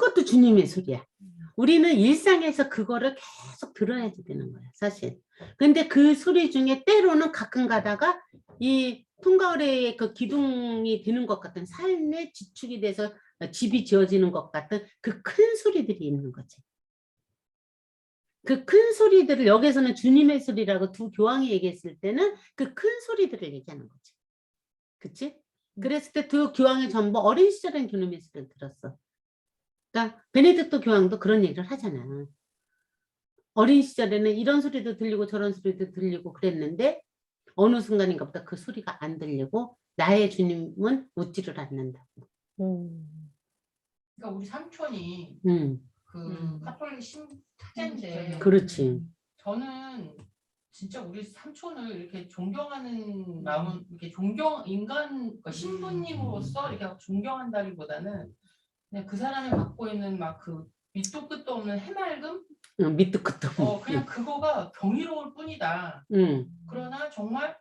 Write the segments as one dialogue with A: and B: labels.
A: 그것도 주님의 소리야. 우리는 일상에서 그거를 계속 들어야 되는 거야, 사실. 근데 그 소리 중에 때로는 가끔 가다가 이 통가을의 그 기둥이 되는 것 같은 삶의 지축이 돼서 집이 지어지는 것 같은 그 큰 소리들이 있는 거지. 그 큰 소리들을 여기서는 주님의 소리라고 두 교황이 얘기했을 때는 그 큰 소리들을 얘기하는 거지. 그치? 그랬을 때 두 교황이 전부 어린 시절엔 주님의 소리를 들었어. 그러니까 베네딕토 교황도 그런 얘기를 하잖아. 어린 시절에는 이런 소리도 들리고 저런 소리도 들리고 그랬는데 어느 순간인가부터 그 소리가 안 들리고 나의 주님은 웃지를 않는다고.
B: 그러니까 우리 삼촌이 그 카톨릭 신자인데
A: 그렇지.
B: 저는 진짜 우리 삼촌을 이렇게 존경하는 마음은 이렇게 인간 그러니까 신부님으로서 이렇게 존경한다기보다는 그냥 그 사람이 갖고 있는 막 그 밑도 끝도 없는 해맑음?
A: 밑도 끝도 없는.
B: 그냥 그거가 경이로울 뿐이다. 그러나 정말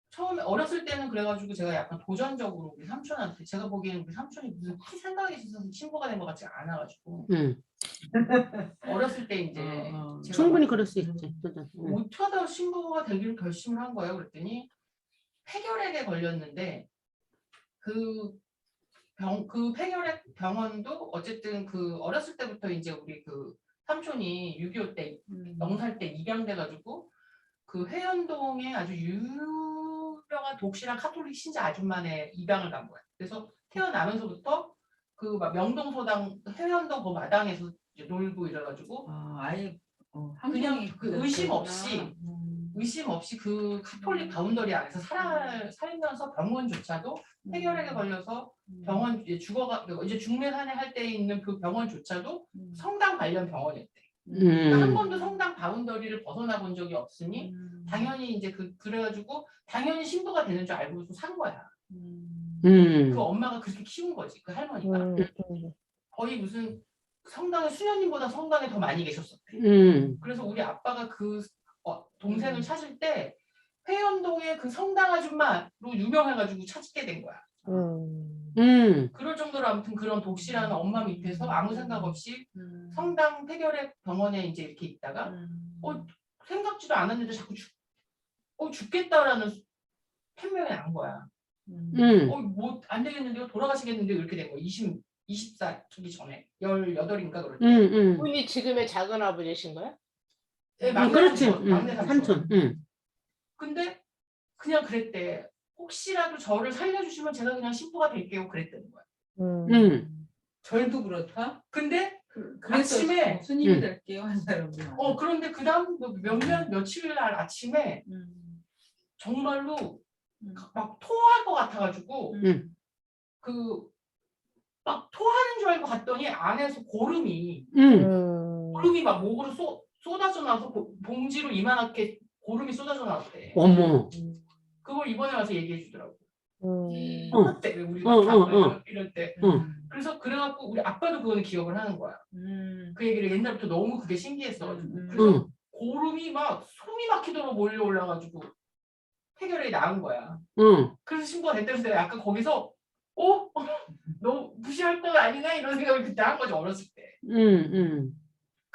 B: 처음에 어렸을 때는 그래가지고 제가 약간 도전적으로 우리 삼촌한테 제가 보기에는 우리 삼촌이 무슨 큰 생각이 있어서 신부가 된 것 같지 않아가지고 어렸을 때 이제 제가
A: 충분히 그럴 수 있지.
B: 못하다 신부가 되기로 결심을 한 거예요. 그랬더니 폐결핵에 걸렸는데 그 폐결핵 병원도 어쨌든 그 어렸을 때부터 이제 우리 그 삼촌이 6.25 때 0살 때 입양돼가지고 그 회원동에 아주 유명한 독실한 카톨릭 신자 아줌마네 입양을 간 거야. 그래서 태어나면서부터 그 막 명동서당 회원동 그 마당에서 이제 놀고 이래가지고
C: 아예
B: 그냥 그 의심 없이 그 카톨릭 바운더리 안에서 살면서 병원조차도 폐결핵에 걸려서 병원 이제 이제 중매산에 할 때 있는 그 병원조차도 성당 관련 병원이었대. 그러니까 한 번도 성당 바운더리를 벗어나 본 적이 없으니 당연히 이제 그래가지고 당연히 신부가 되는 줄 알고서 산 거야. 그 엄마가 그렇게 키운 거지 그 할머니가. 거의 무슨 성당에 수녀님보다 성당에 더 많이 계셨었대. 그래서 우리 아빠가 그 동생을 찾을 때 회원동의 그 성당 아줌마로 유명해가지고 찾게 된 거야. 그럴 정도로 아무튼 그런 독실한 엄마 밑에서 아무 생각 없이 성당 폐결핵 병원에 이제 이렇게 있다가 생각지도 않았는데 자꾸 죽겠다라는 판명이 난 거야. 뭐 안 되겠는데요? 돌아가시겠는데요? 이렇게 된 거야. 20살 되기 전에 18인가 그럴 때.
D: 분이 지금의 작은 아버지신 거야?
B: 네, 막내
A: 그렇지.
B: 삼촌. 막내 삼촌.
A: 삼촌.
B: 근데 그냥 그랬대. 혹시라도 저를 살려주시면 제가 그냥 신부가 될게요. 그랬다는 거야.
C: 절도 그렇다.
B: 근데
C: 그래서
B: 아침에
C: 스님이 될게요 한 사람이.
B: 그런데 그 다음 며칠 날 아침에 정말로 막 토할 것 같아가지고 막 토하는 줄 알고 갔더니 안에서 고름이 막 목으로 쏟아져 나와서 봉지로 이만하게 고름이 쏟아져 나왔대.
A: 어머.
B: 그걸 이번에 와서 얘기해 주더라고. 어때? 왜 우리 이럴 때. 그래서 그래갖고 우리 아빠도 그거는 기억을 하는 거야. 그 얘기를 옛날부터 너무 그게 신기했어가지고. 그래서 고름이 막 숨이 막히도록 몰려 올라가지고 폐결핵이 나은 거야. 그래서 신부가 됐다고 해서 내가 약간 거기서 너 무시할 건 아니네 이런 생각을 그때 한 거지 어렸을 때.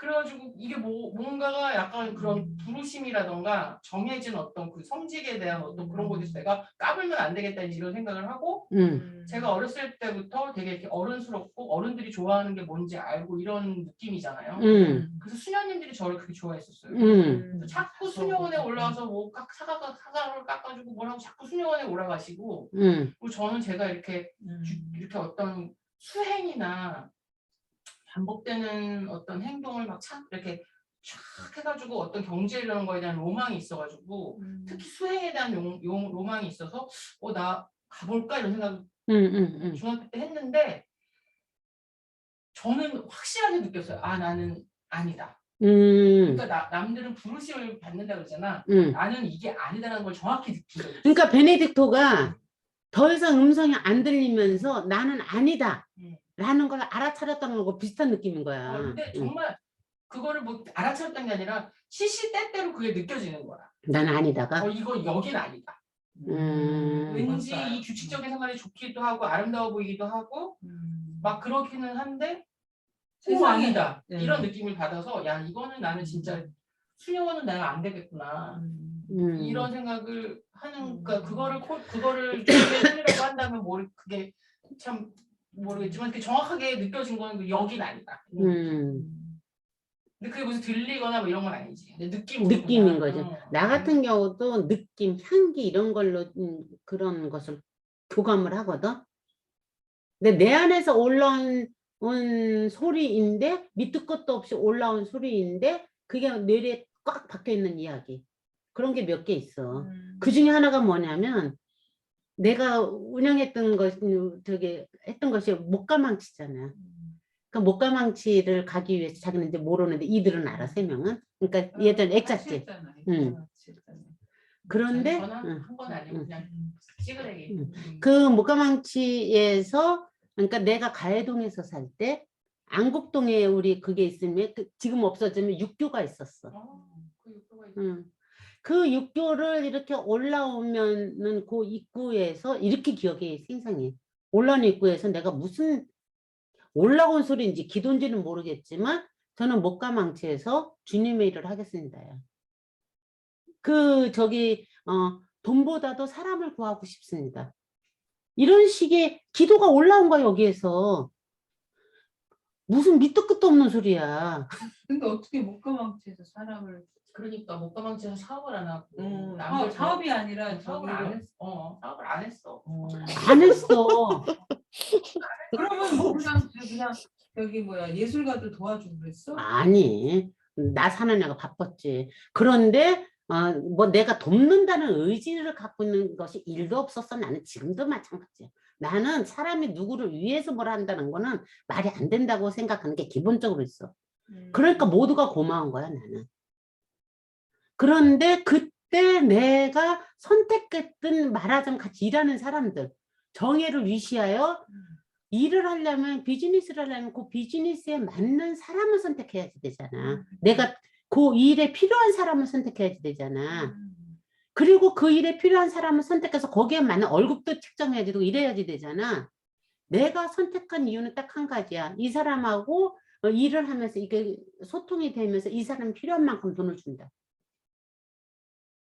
B: 그래가지고 이게 뭔가가 약간 그런 부르심이라던가 정해진 어떤 그 성직에 대한 어떤 그런 것에서 내가 까불면 안 되겠다 이런 생각을 하고 제가 어렸을 때부터 되게 이렇게 어른스럽고 어른들이 좋아하는 게 뭔지 알고 이런 느낌이잖아요. 그래서 수녀님들이 저를 그렇게 좋아했었어요. 그래서 자꾸 수녀원에 올라와서 뭐 사과를 깎아주고 뭐라고 자꾸 수녀원에 올라가시고 그리고 저는 제가 이렇게 어떤 수행이나 반복되는 어떤 행동을 막 이렇게 촥 해가지고 어떤 경지에 이르는 거에 대한 로망이 있어가지고 특히 수행에 대한 로망이 있어서 나 가볼까 이런 생각을 중학교 때 했는데 저는 확실하게 느꼈어요. 나는 아니다. 그러니까 남들은 부르심을 받는다 그러잖아. 나는 이게 아니다라는 걸 정확히 느낀 거예요.
A: 그러니까 베네딕토가 더 이상 음성이 안 들리면서 나는 아니다 라는 걸 알아차렸던 거고 비슷한 느낌인 거야.
B: 근데 정말 그거를 뭐 알아차렸던 게 아니라 시시때때로 그게 느껴지는 거야.
A: 나는 아니다가
B: 이거 여긴 아니다. 왠지 이 규칙적인 생활이 좋기도 하고 아름다워 보이기도 하고 막 그렇기는 한데 오
C: 세상에-
B: 아니다
C: 네.
B: 이런 느낌을 받아서 야 이거는 나는 진짜 수녀원은 내가 안 되겠구나 이런 생각을 하는 그러니까 그거를 기회의 삶이라고 한다면 그게 참 모르겠지만 그 정확하게 느껴진 거는 여긴 아니다. 근데 그게 무슨 들리거나 뭐 이런 건 아니지. 근데
A: 느낌인 거죠. 나 같은 경우도 느낌, 향기 이런 걸로 그런 것을 교감을 하거든. 근데 내 안에서 올라온 소리인데 밑도 끝도 없이 올라온 소리인데 그게 뇌리에 꽉 박혀 있는 이야기. 그런 게 몇 개 있어. 그 중에 하나가 뭐냐면 내가 운영했던 했던 것이 목가망치잖아. 그 목가망치를 가기 위해서 자기는 이제 모르는데 이들은 알아, 3명은. 그러니까 얘들 액잡지. 그런데
B: 한건 아니고 그냥 찌그레기.
A: 그 목가망치에서 그러니까 내가 가해동에서 살 때 안국동에 우리 그게 있으면 지금 없어지면 육교가 있었어.
B: 그 육교가
A: 그 육교를 이렇게 올라오면은 그 입구에서 이렇게 기억이 생생해. 올라오는 입구에서 내가 무슨 올라온 소리인지 기도인지는 모르겠지만 저는 목가망치에서 주님의 일을 하겠습니다. 돈보다도 사람을 구하고 싶습니다. 이런 식의 기도가 올라온 거야 여기에서. 무슨 밑도 끝도 없는 소리야.
C: 근데 어떻게 목가망치에서 사람을
B: 그러니까 목가망치에서 사업을 안 하고
C: 사업이 아니라
B: 사업을 안 했어. 사업을 안 했어.
A: 안 했어.
C: 그러면 뭐 그냥 저기 뭐야 예술가들 도와주고 그랬어?
A: 아니, 나 사는 애가 바빴지. 그런데 뭐 내가 돕는다는 의지를 갖고 있는 것이 1도 없었어. 나는 지금도 마찬가지야. 나는 사람이 누구를 위해서 뭘 한다는 거는 말이 안 된다고 생각하는 게 기본적으로 있어. 그러니까 모두가 고마운 거야, 나는. 그런데 그때 내가 선택했던 말하자면 같이 일하는 사람들, 정의를 위시하여 일을 하려면 비즈니스를 하려면 그 비즈니스에 맞는 사람을 선택해야 되잖아. 내가 그 일에 필요한 사람을 선택해야 되잖아. 그리고 그 일에 필요한 사람을 선택해서 거기에 맞는 월급도 책정해야 되고 이래야지 되잖아. 내가 선택한 이유는 딱 한 가지야. 이 사람하고 일을 하면서 이게 소통이 되면서 이 사람 필요한 만큼 돈을 준다.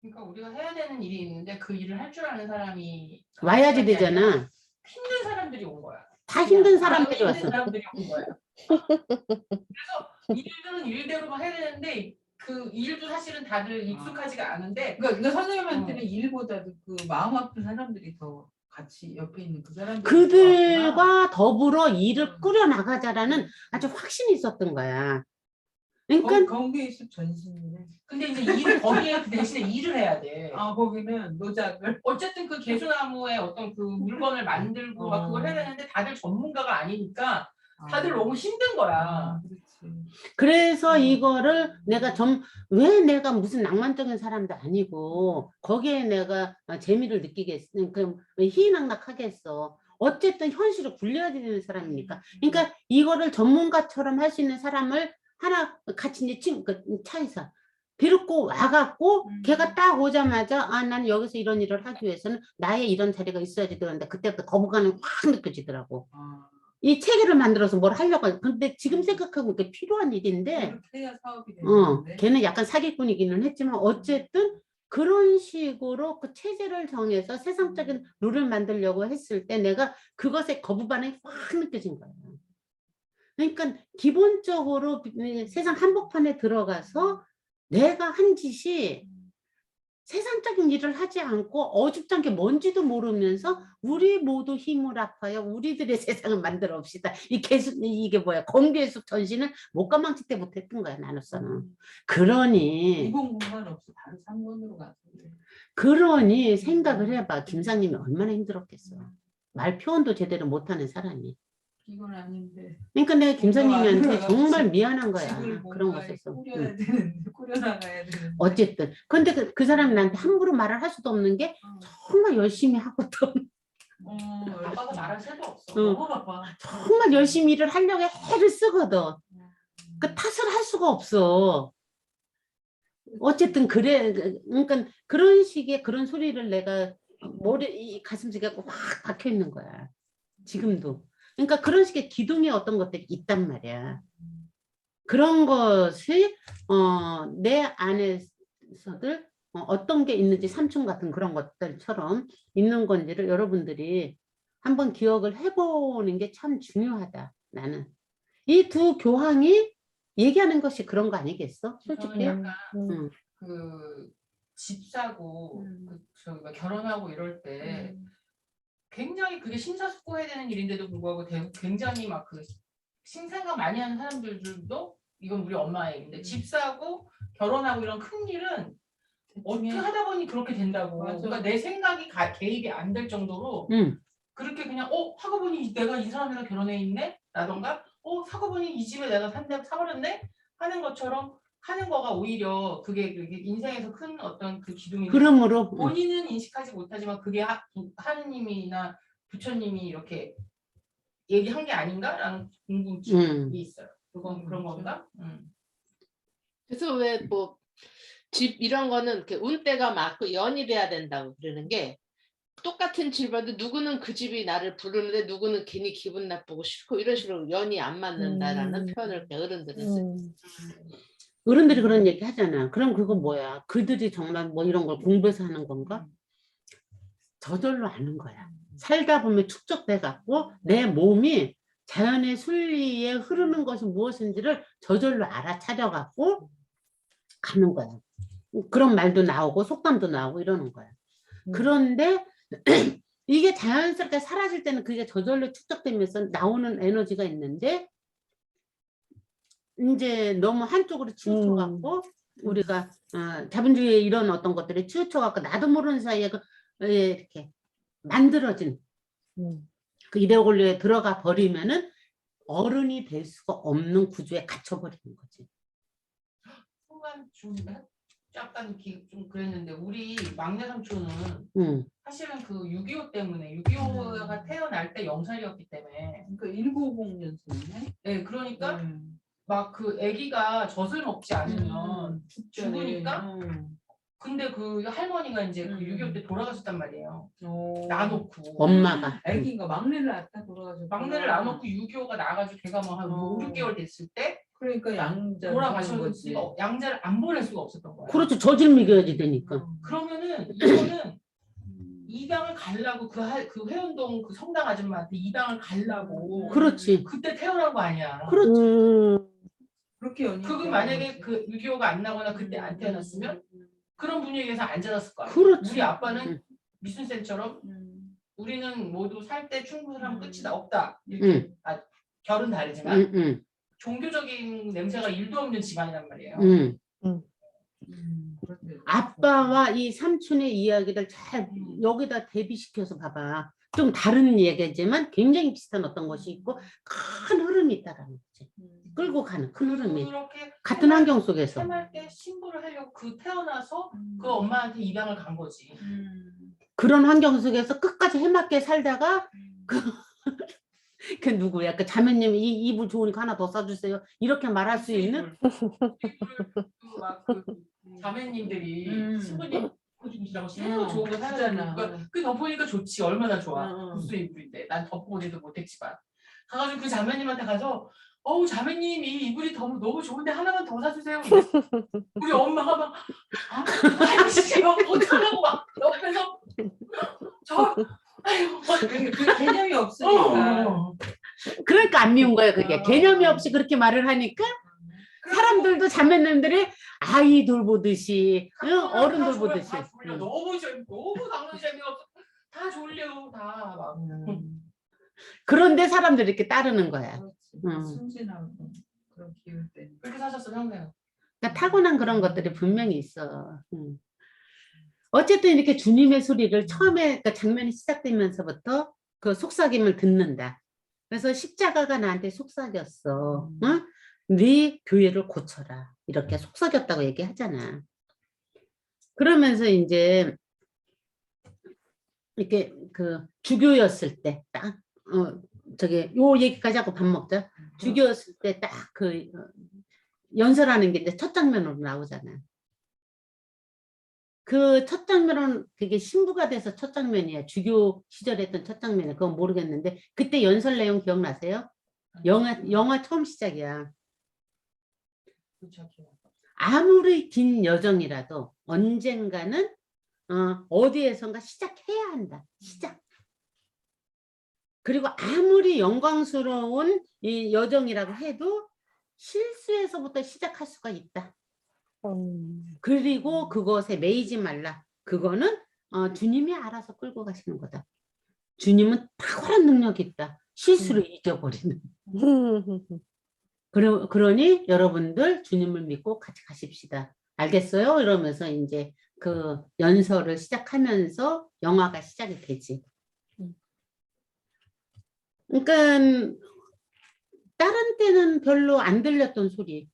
B: 그러니까 우리가 해야 되는 일이 있는데 그 일을 할 줄 아는 사람이
A: 와야지 되잖아.
B: 힘든 사람들이 온 거야.
A: 다 힘든 사람들이
B: 힘든
A: 왔어.
B: 사람들이 온 거야. 그래서 일들은 일대로만 해야 되는데 그 일도 사실은 다들 익숙하지가 않은데
C: 그러니까 선생님한테는 일보다도 그 마음 아픈 사람들이 더 같이 옆에 있는 그 사람들
A: 그들과 더불어 일을 꾸려나가자라는 아주 확신이 있었던 거야. 그러니까
C: 거기에 있을 전신이네.
B: 근데 이제 거기에 그 대신에 일을 해야 돼.
C: 거기는 노작을
B: 어쨌든 그 개수나무에 어떤 그 물건을 만들고 막 그걸 해야 되는데 다들 전문가가 아니니까 다들 너무 힘든 거야.
C: 그렇지.
A: 그래서 이거를 왜 내가 무슨 낭만적인 사람도 아니고 거기에 내가 재미를 느끼겠어. 희희낙낙하겠어. 어쨌든 현실을 굴려야 되는 사람이니까. 그러니까 이거를 전문가처럼 할 수 있는 사람을 하나 같이 이제 차에서 데리고 와갖고 걔가 딱 오자마자 나는 여기서 이런 일을 하기 위해서는 나의 이런 자리가 있어야지 되는데 그때부터 거부감이 확 느껴지더라고. 이 체계를 만들어서 뭘 하려고 해. 근데 지금 생각하면 그게 필요한 일인데
C: 그렇게 해야 사업이 되는데
A: 걔는 약간 사기꾼이기는 했지만 어쨌든 그런 식으로 그 체제를 정해서 세상적인 룰을 만들려고 했을 때 내가 그것에 거부 반응이 확 느껴진 거예요. 그러니까 기본적으로 세상 한복판에 들어가서 내가 한 짓이 세상적인 일을 하지 않고 어줍잖은 게 뭔지도 모르면서 우리 모두 힘을 합하여 우리들의 세상을 만들어 봅시다. 이게 뭐야? 공개의 숲 전신을 목가망치 때 못했던 거야, 나로서는. 그러니
C: 이공 공간 없이 바로 3번으로 갔어.
A: 그러니 생각을 해봐. 김상님이 얼마나 힘들었겠어. 말 표현도 제대로 못하는 사람이.
C: 이건 아닌데.
A: 그러니까 내가 김상님한테
C: 안
A: 정말 미안한 거야.
C: 집을
A: 그런
C: 뭔가
A: 것에서.
C: 꾸려야 되는데 꾸려나가야 되는데.
A: 어쨌든 근데 그 사람이 나한테 함부로 말을 할 수도 없는 게 정말 열심히 하거든.
B: 아빠가 말할 새도 없어.
C: 너무 바빠.
A: 정말 열심히 일을 하려고 애를 쓰거든. 그 탓을 할 수가 없어. 어쨌든 그래. 그러니까 그런 식의 그런 소리를 내가 이 가슴속에 확 박혀 있는 거야. 지금도. 그러니까 그런 식의 기둥의 어떤 것들이 있단 말이야. 그런 것이 내 안에서들 어떤 게 있는지 삼촌 같은 그런 것들처럼 있는 건지를 여러분들이 한번 기억을 해보는 게 참 중요하다. 나는 이 두 교황이 얘기하는 것이 그런 거 아니겠어?
B: 저는
A: 솔직히.
B: 약간
A: 응.
B: 그 집 사고 저기 막 결혼하고 이럴 때 굉장히 그게 심사숙고해야 되는 일인데도 불구하고 굉장히 막 그 생각 많이 하는 사람들도 이건 우리 엄마의 얘기인데 집 사고 결혼하고 이런 큰 일은 어떻게 하다 보니 그렇게 된다고.
C: 맞아.
B: 그러니까 내 생각이 개입이 안 될 정도로
A: 응.
B: 그렇게 그냥 하고 보니 내가 이 사람이랑 결혼해 있네? 라던가 사고 보니 이 집에 내가 사버렸네? 하는 것처럼 하는 거가 오히려 그게 인생에서 큰 어떤 그 기둥이
A: 그러므로
B: 본인은 인식하지 못하지만 그게 하느님이나 부처님이 이렇게 얘기한 게 아닌가라는 궁금증이 있어요. 그런 건가?
D: 그래서 왜 뭐 집 이런 거는 이렇게 운때가 맞고 연이 돼야 된다고 그러는 게 똑같은 집안도 누구는 그 집이 나를 부르는데 누구는 괜히 기분 나쁘고 싫고 이런 식으로 연이 안 맞는다라는 표현을 이렇게 어른들은 쓰죠.
A: 어른들이 그런 얘기 하잖아. 그럼 그거 뭐야? 그들이 정말 뭐 이런 걸 공부해서 하는 건가? 저절로 아는 거야. 살다 보면 축적돼 갖고 내 몸이 자연의 순리에 흐르는 것이 무엇인지를 저절로 알아차려 갖고 가는 거야. 그런 말도 나오고 속담도 나오고 이러는 거야. 그런데 이게 자연스럽게 사라질 때는 그게 저절로 축적되면서 나오는 에너지가 있는데 이제 너무 한쪽으로 치우쳐 갖고 우리가 자본주의의 이런 어떤 것들이 치우쳐 갖고 나도 모르는 사이에 이렇게 만들어진 그 이데올로기에 들어가 버리면은 어른이 될 수가 없는 구조에 갇혀버리는 거지.
B: 순간 좀 약간 좀 그랬는데 우리 막내 삼촌은 사실은 그 6.25 때문에 6.25가 태어날 때 0살이었기 때문에
C: 그러니까 1950년생이네.
B: 네, 그러니까 막 그 아기가 젖을 먹지 않으면 죽으니까 근데 그 할머니가 이제 그 6.25 때 돌아가셨단 말이에요. 놔놓고
A: 엄마가.
C: 아기가 막내를 낳다 돌아가서
B: 막내를 놔놓고 6.25가 나가지고 걔가 뭐 한 5, 6개월 됐을 때
C: 그러니까 양자
B: 돌아가셨으니까 양자를 안 보낼 수가 없었던 거야.
A: 그렇죠. 저질 먹여야지 되니까.
B: 그러면은 이거는 이방을 가려고 그 회원동 그 성당 아줌마한테 이방을 가려고
A: 그렇지.
B: 그때 태어난 거 아니야.
A: 그렇지.
C: 그렇게
B: 그거 만약에 그 6.25가 안 나거나 그때 안 태어났으면 그런 분위기에서 안 자랐을 거야.
A: 그렇지.
B: 우리 아빠는 미순쌤처럼 우리는 모두 살 때 충분하면 끝이다 없다. 이렇게 결은 다르지만 종교적인 냄새가 1도 없는 집안이란 말이에요.
A: 아빠와 이 삼촌의 이야기를 잘 여기다 대비시켜서 봐봐. 좀 다른 얘기지만 굉장히 비슷한 어떤 것이 있고 큰 흐름이 있다라는 거지. 끌고 가는 큰 흐름이.
B: 그렇게
A: 같은 환경 속에서.
B: 해맑게 신부를 하려고 태어나서 그 엄마한테 입양을 간 거지.
A: 그런 환경 속에서 끝까지 해맑게 살다가 그 누구야? 그 자매님이 이 이불 좋으니까 하나 더 싸주세요. 이렇게 말할 수 있는?
B: 그 자매님들이 신부님 해주시라고 새로 좋은 거 사잖아. 그 덮으니까 좋지. 얼마나 좋아. 구스 이불인데 난 덮어보지도 못했지만 가가지고 그 자매님한테 가서 자매님 이 이불이 너무 좋은데 하나만 더 사주세요. 우리 엄마가 막 아이씨 막 어떡하라고 막 옆에서 아이고 막
C: 그 개념이 없으니까.
A: 그러니까 안 미운 거예요. 그게 개념이 없이 그렇게 말을 하니까 사람들도 자매님들이 아이 돌보듯이 어른 돌보듯이.
B: 너무 너무 재미없어. 다 졸려 다 막.
A: 그런데 사람들이 이렇게 따르는 거야.
C: 순진하고 그런 기운 때문에.
B: 그렇게 사셨어 평생.
A: 그러니까 타고난 그런 것들이 분명히 있어. 어쨌든 이렇게 주님의 소리를 처음에 그러니까 장면이 시작되면서부터 그 속삭임을 듣는다. 그래서 십자가가 나한테 속삭였어. 응? 네 교회를 고쳐라. 이렇게 속삭였다고 얘기하잖아. 그러면서 이제 이렇게 그 주교였을 때 딱 저기 요 얘기까지 하고 밥 먹자. 주교였을 때 딱 그 연설하는 게 이제 첫 장면으로 나오잖아. 그 첫 장면은 그게 신부가 돼서 첫 장면이야. 주교 시절에 했던 첫 장면이야. 그건 모르겠는데 그때 연설 내용 기억나세요? 영화 처음 시작이야.
B: 그렇죠. 기억.
A: 아무리 긴 여정이라도 언젠가는 어디에선가 시작해야 한다. 시작. 그리고 아무리 영광스러운 이 여정이라고 해도 실수에서부터 시작할 수가 있다. 그리고 그것에 매이지 말라. 그거는 주님이 알아서 끌고 가시는 거다. 주님은 탁월한 능력이 있다. 실수를 잊어버리는. 그러니 여러분들 주님을 믿고 같이 가십시다. 알겠어요? 이러면서 이제 그 연설을 시작하면서 영화가 시작이 되지. 그러니까 다른 때는 별로 안 들렸던 소리.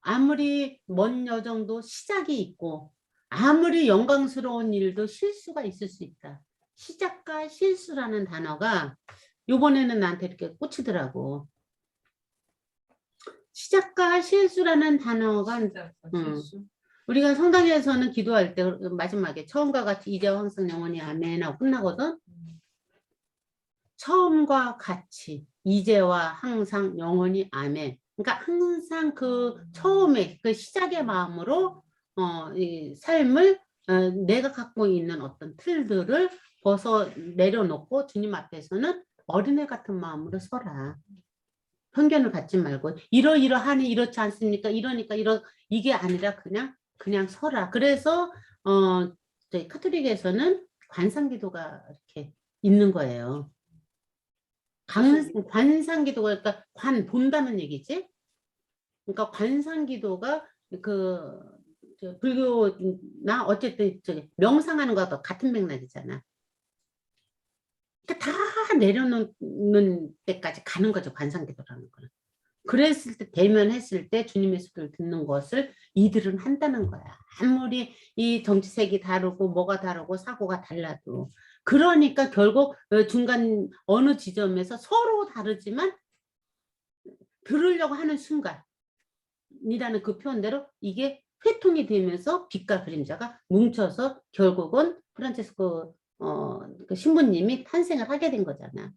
A: 아무리 먼 여정도 시작이 있고 아무리 영광스러운 일도 실수가 있을 수 있다. 시작과 실수라는 단어가 이번에는 나한테 이렇게 꽂히더라고. 시작과 실수라는 단어가
C: 실수.
A: 우리가 성당에서는 기도할 때 마지막에 처음과 같이 이제와 항상 영원히 아멘 하고 끝나거든. 처음과 같이 이제와 항상 영원히 아멘. 그러니까 항상 그 처음에 그 시작의 마음으로 이 삶을 내가 갖고 있는 어떤 틀들을 벗어 내려놓고 주님 앞에서는 어린애 같은 마음으로 서라. 편견을 갖지 말고 이러이러하니 이렇지 않습니까? 이러니까 이게 아니라 그냥 서라. 그래서 저희 카톨릭에서는 관상기도가 이렇게 있는 거예요. 관상기도가 그러니까 본다는 얘기지. 그러니까 관상기도가 불교나 어쨌든 명상하는 거하고 같은 맥락이잖아. 그러니까 다 내려놓는 때까지 가는 거죠. 관상기도라는 거는. 그랬을 때 대면했을 때 주님의 소리를 듣는 것을 이들은 한다는 거야. 아무리 이 정치색이 다르고 뭐가 다르고 사고가 달라도. 그러니까 결국 중간 어느 지점에서 서로 다르지만 들으려고 하는 순간이라는 그 표현대로 이게 회통이 되면서 빛과 그림자가 뭉쳐서 결국은 프란체스코 그 신부님이 탄생을 하게 된 거잖아.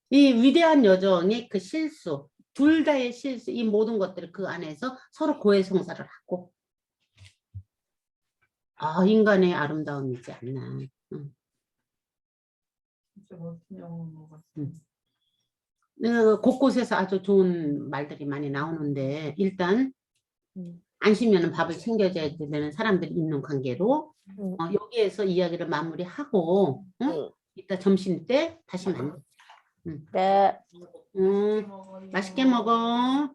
A: 이 위대한 여정의 그 실수, 둘 다의 실수, 이 모든 것들을 그 안에서 서로 고해성사를 하고 인간의 아름다움이지 않나.
C: 진짜 멋진 영화인 것 같아.
A: 곳곳에서 아주 좋은 말들이 많이 나오는데 일단 안 쉬면 밥을 챙겨줘야 되는 사람들이 있는 관계로 여기에서 이야기를 마무리하고 이따 점심 때 다시 만나자.
E: 네.
A: 맛있게 먹어.